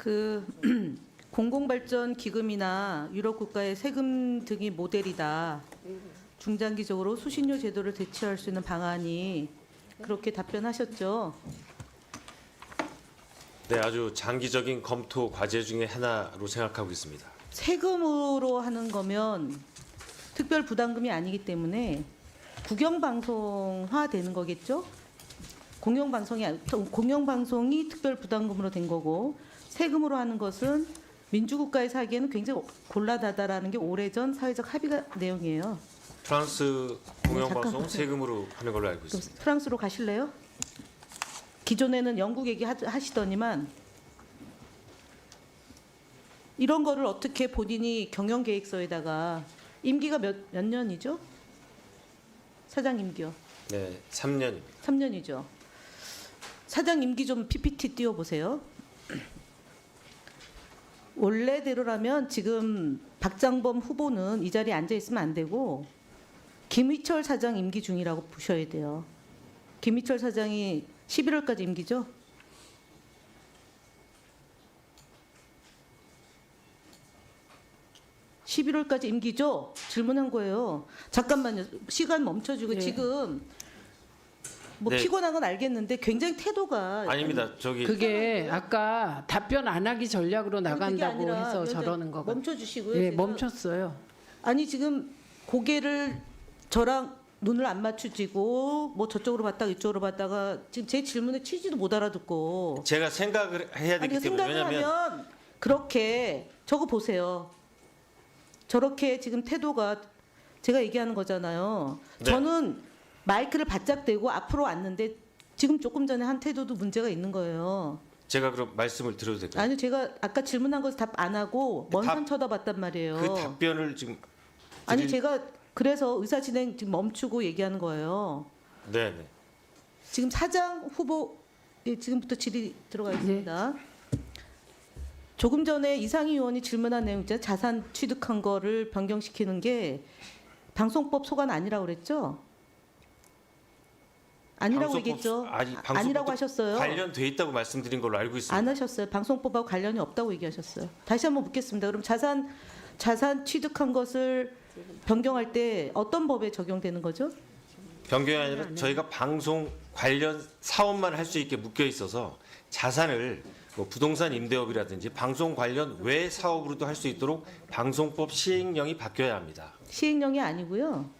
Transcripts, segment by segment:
그 공공발전 기금이나 유럽 국가의 세금 등이 모델이다. 중장기적으로 수신료 제도를 대체할 수 있는 방안이 그렇게 답변하셨죠. 네, 아주 장기적인 검토 과제 중에 하나로 생각하고 있습니다. 세금으로 하는 거면 특별 부담금이 아니기 때문에 국영방송화 되는 거겠죠? 공영방송이 특별 부담금으로 된 거고 세금으로 하는 것은 민주국가에서 하기에는 굉장히 곤란하다라는 게 오래전 사회적 합의가 내용이에요. 프랑스 공영방송 잠깐만요. 세금으로 하는 걸로 알고 그럼 있습니다. 프랑스로 가실래요? 기존에는 영국 얘기 하시더니만 이런 거를 어떻게 본인이 경영계획서에다가 임기가 몇 년이죠? 사장 임기요. 네, 3년입니다. 3년이죠. 사장 임기 좀 PPT 띄워보세요. 원래대로라면 지금 박장범 후보는 이 자리에 앉아 있으면 안 되고 김희철 사장 임기 중이라고 보셔야 돼요. 김희철 사장이 11월까지 임기죠? (11월까지) 임기죠? 질문한 거예요. 잠깐만요. 시간 멈춰주고 네. 지금 뭐 네. 피곤한 건 알겠는데 굉장히 태도가 아닙니다. 저기 그게 아까 답변 안 하기 전략으로 그게 나간다고 아니라 해서 위원장님 저러는 거가. 멈춰주시고요. 예, 제가. 멈췄어요. 아니 지금 고개를 저랑 눈을 안 맞추지고 뭐 저쪽으로 봤다가 이쪽으로 봤다가 지금 제 질문에 취지도 못 알아듣고 제가 생각을 해야 되기 아니 때문에 생각을 왜냐하면 하면 그렇게 저거 보세요. 저렇게 지금 태도가 제가 얘기하는 거잖아요. 네. 저는 마이크를 바짝 대고 앞으로 왔는데 지금 조금 전에 한 태도도 문제가 있는 거예요. 제가 그럼 말씀을 드려도 될까요? 아니 제가 아까 질문한 거 답 안 하고 먼 산 쳐다봤단 말이에요. 그 답변을 지금 아니 드릴- 제가 그래서 의사진행 지금 멈추고 얘기하는 거예요. 네, 네. 지금 사장 후보 예, 지금부터 질의 들어가 있습니다. 조금 전에 이상희 의원이 질문한 내용 있잖아요. 자산 취득한 거를 변경시키는 게 방송법 소관 아니라고 그랬죠? 아니라고 방송법- 얘기했죠? 아니, 방송법도 아니라고 하셨어요. 관련돼 있다고 말씀드린 걸로 알고 있습니다. 안 하셨어요. 방송법하고 관련이 없다고 얘기하셨어요. 다시 한번 묻겠습니다. 그럼 자산 취득한 것을 변경할 때 어떤 법에 적용되는 거죠? 변경이 아니라 저희가 방송 관련 사업만 할 수 있게 묶여 있어서 자산을 뭐 부동산 임대업이라든지 방송 관련 외 사업으로도 할 수 있도록 방송법 시행령이 바뀌어야 합니다. 시행령이 아니고요.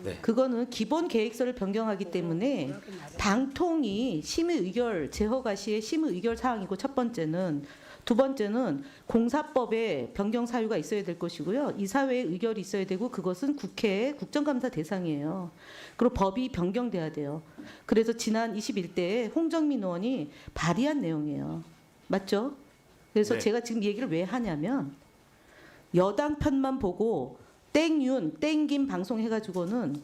네. 그거는 기본 계획서를 변경하기 때문에 방통위 심의 의결 제허가 시의 심의 의결 사항이고 첫 번째는 두 번째는 공사법에 변경 사유가 있어야 될 것이고요. 이사회의 의결이 있어야 되고 그것은 국회의 국정감사 대상이에요. 그리고 법이 변경돼야 돼요. 그래서 지난 21대에 홍정민 의원이 발의한 내용이에요. 맞죠? 그래서 네. 제가 지금 얘기를 왜 하냐면 여당 편만 보고 땡윤, 땡김 방송해가지고는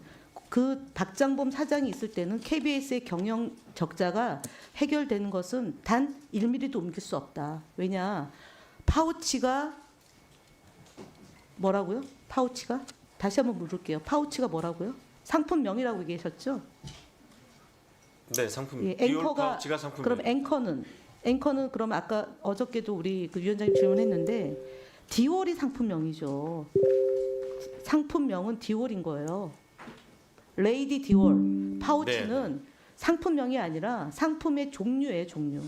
그 박장범 사장이 있을 때는 KBS의 경영 적자가 해결되는 것은 단 1mm도 옮길 수 없다. 왜냐? 파우치가 뭐라고요? 파우치가? 다시 한번 물을게요. 파우치가 뭐라고요? 상품명이라고 얘기하셨죠? 네, 상품. 예, 디올 앵커가 파우치가 상품. 그럼 앵커는 그럼 아까 어저께도 우리 그 위원장님 질문했는데 디올이 상품명이죠. 상품명은 디올인 거예요. 레이디 디올. 파우치는 상품명이 아니라 상품의 종류예요, 종류.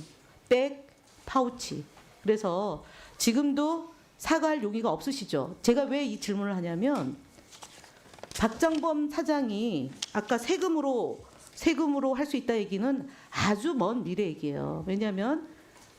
백, 파우치. 그래서 지금도 사과할 용의가 없으시죠? 제가 왜 이 질문을 하냐면 박장범 사장이 아까 세금으로 할 수 있다 얘기는 아주 먼 미래 얘기예요. 왜냐하면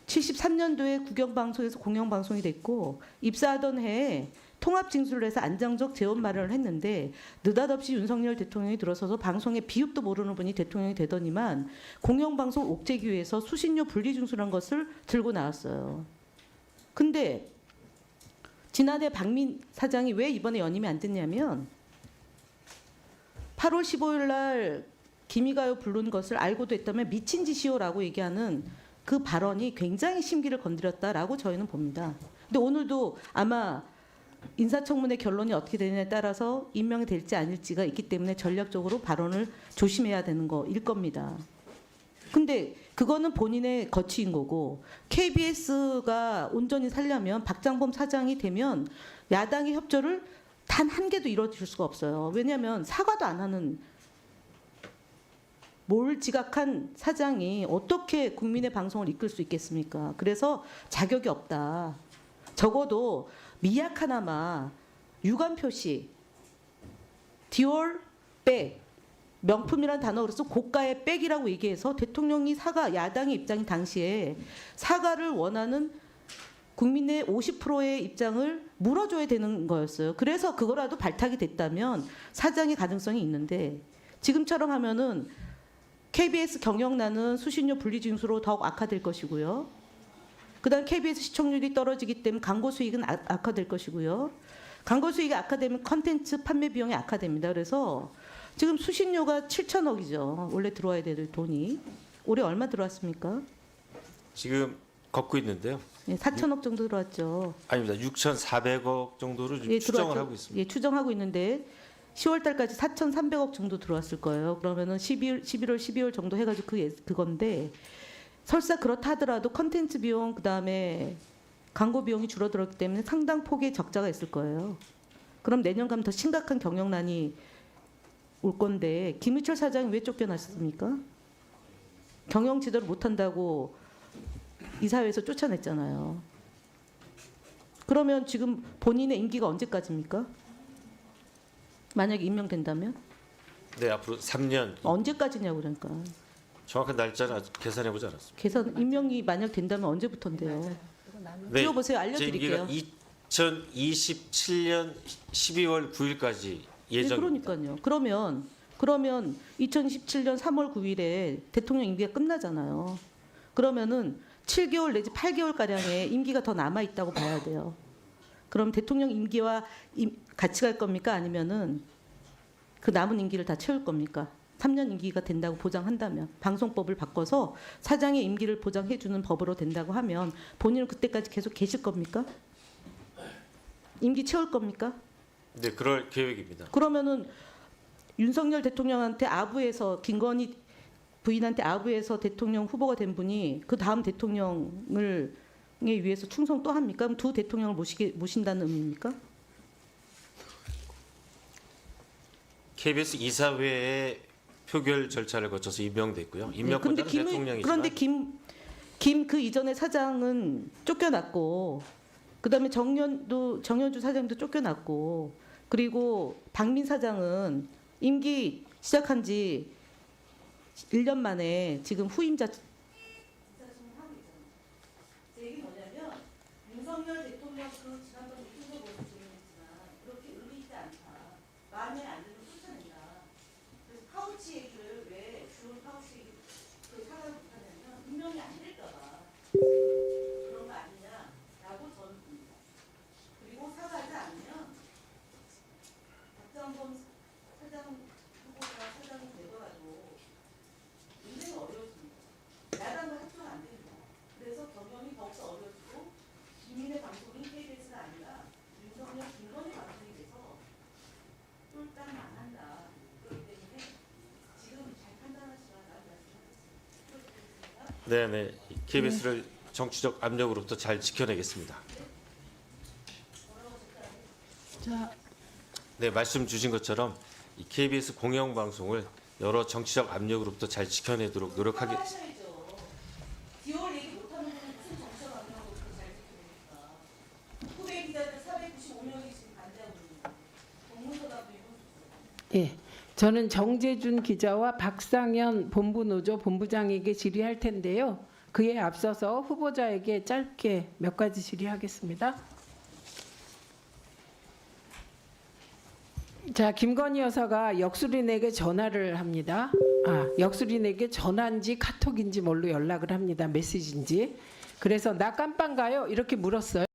73년도에 국영방송에서 공영방송이 됐고 입사하던 해에 통합징수를 해서 안정적 재원 마련을 했는데 느닷없이 윤석열 대통령이 들어서서 방송의 비읍도 모르는 분이 대통령이 되더니만 공영방송 옥죄기 위해서 수신료 분리징수란 것을 들고 나왔어요. 근데 지난해 박민 사장이 왜 이번에 연임이 안 됐냐면 8월 15일 날 기미가요 부른 것을 알고도 했다면 미친 짓이요라고 얘기하는 그 발언이 굉장히 심기를 건드렸다라고 저희는 봅니다. 근데 오늘도 아마 인사청문회 결론이 어떻게 되느냐에 따라서 임명이 될지 아닐지가 있기 때문에 전략적으로 발언을 조심해야 되는 거일 겁니다. 근데 그거는 본인의 거취인 거고 KBS가 온전히 살려면 박장범 사장이 되면 야당의 협조를 단 한 개도 이뤄줄 수가 없어요. 왜냐하면 사과도 안 하는 몰지각한 사장이 어떻게 국민의 방송을 이끌 수 있겠습니까? 그래서 자격이 없다. 적어도 미약 하나마 유감 표시, 디올 백, 명품이란 단어로서 고가의 백이라고 얘기해서 대통령이 사과, 야당의 입장이 당시에 사과를 원하는 국민의 50%의 입장을 물어줘야 되는 거였어요. 그래서 그거라도 발탁이 됐다면 사장의 가능성이 있는데 지금처럼 하면은 KBS 경영난은 수신료 분리징수로 더욱 악화될 것이고요. 그다음 KBS 시청률이 떨어지기 때문에 광고 수익은 악화될 것이고요. 광고 수익이 악화되면 컨텐츠 판매 비용이 악화됩니다. 그래서 지금 수신료가 7천억이죠. 원래 들어와야 될 돈이. 올해 얼마 들어왔습니까? 지금 걷고 있는데요. 예, 4천억 정도 들어왔죠. 아닙니다. 6,400억 정도를 지금 예, 추정을 들어왔죠. 하고 있습니다. 예, 추정하고 있는데 10월 달까지 4,300억 정도 들어왔을 거예요. 그러면은 11월, 12월 정도 해가지고 그건데 설사 그렇다 하더라도 컨텐츠 비용 그다음에 광고 비용이 줄어들었기 때문에 상당 폭의 적자가 있을 거예요. 그럼 내년 가면 더 심각한 경영난이 올 건데 김유철 사장이 왜 쫓겨났습니까? 경영 지도를 못한다고 이사회에서 쫓아냈잖아요. 그러면 지금 본인의 임기가 언제까지입니까? 만약에 임명된다면? 네, 앞으로 3년 언제까지냐고 그러니까. 정확한 날짜는 아직 계산해 보지 않았습니다. 계산 임명이 만약 된다면 언제부터인데요? 네, 띄워보세요. 제 알려드릴게요. 임기가 2027년 12월 9일까지 예정입니다. 그러니까요. 그러면 2017년 3월 9일에 대통령 임기가 끝나잖아요. 그러면은 7개월 내지 8개월 가량의 임기가 더 남아 있다고 봐야 돼요. 그럼 대통령 임기와 같이 갈 겁니까? 아니면은 그 남은 임기를 다 채울 겁니까? 3년 임기가 된다고 보장한다면 방송법을 바꿔서 사장의 임기를 보장해 주는 법으로 된다고 하면 본인은 그때까지 계속 계실 겁니까? 임기 채울 겁니까? 네, 그럴 계획입니다. 그러면은 윤석열 대통령한테 아부해서 김건희 부인한테 아부해서 대통령 후보가 된 분이 그 다음 대통령을 위해서 충성 또 합니까? 그럼 두 대통령을 모신다는 의미입니까? KBS 이사회의 표결 절차를 거쳐서 임명됐고요. 네, 임명권자는 대통령이지만 그런데 김 그 이전의 사장은 쫓겨났고 그다음에 정현주 사장도 쫓겨났고 그리고 박민 사장은 임기 시작한 지 1년 만에 지금 후임자 제 얘기 뭐냐면 윤석열 대통령 그 지난번 유튜브 보고 질문했지만 그렇게 의미 있지 않다. 마음에 안 들면 쫓아낸다. 그래서 파우치 얘기를 왜 주로 파우치 얘기 그 사과를 못하냐면 분명히 안 될까봐 그런 거 아니냐라고 저는 봅니다. 그리고 사과하지 않으면 박정범 사장 후보가 사장이 되더라도 굉장히 어려워집니다. 야당과 합쳐가 안 됩니다. 그래서 경영이 더욱더 어려지고 국민의 방송인 KBS가 아니라 윤석열 김건희 방송이 돼서 쫄딱 망한다. 그렇기 때문에 지금 잘 판단하시라고 말씀하셨습니다. 네, 네. KBS를 정치적 압력으로부터 잘 지켜내겠습니다. 자, 네, 말씀 주신 것처럼 이 KBS 공영방송을 여러 정치적 압력으로부터 잘 지켜내도록 노력하겠습니다. 하셔야죠. 디올 얘기 못하는 분은 무슨 정치적 압력으로 잘 지켜냅니까? 후배 기자들 495명이 지금 반대하고 있는데 공문서답도 이건 예. 저는 정재준 기자와 박상현 본부노조 본부장에게 질의할 텐데요. 그에 앞서서 후보자에게 짧게 몇 가지 질의하겠습니다. 자, 김건희 여사가 역술인에게 전화를 합니다. 역술인에게 전화인지 카톡인지 뭘로 연락을 합니다. 메시지인지. 그래서 나 깜빵 가요? 이렇게 물었어요.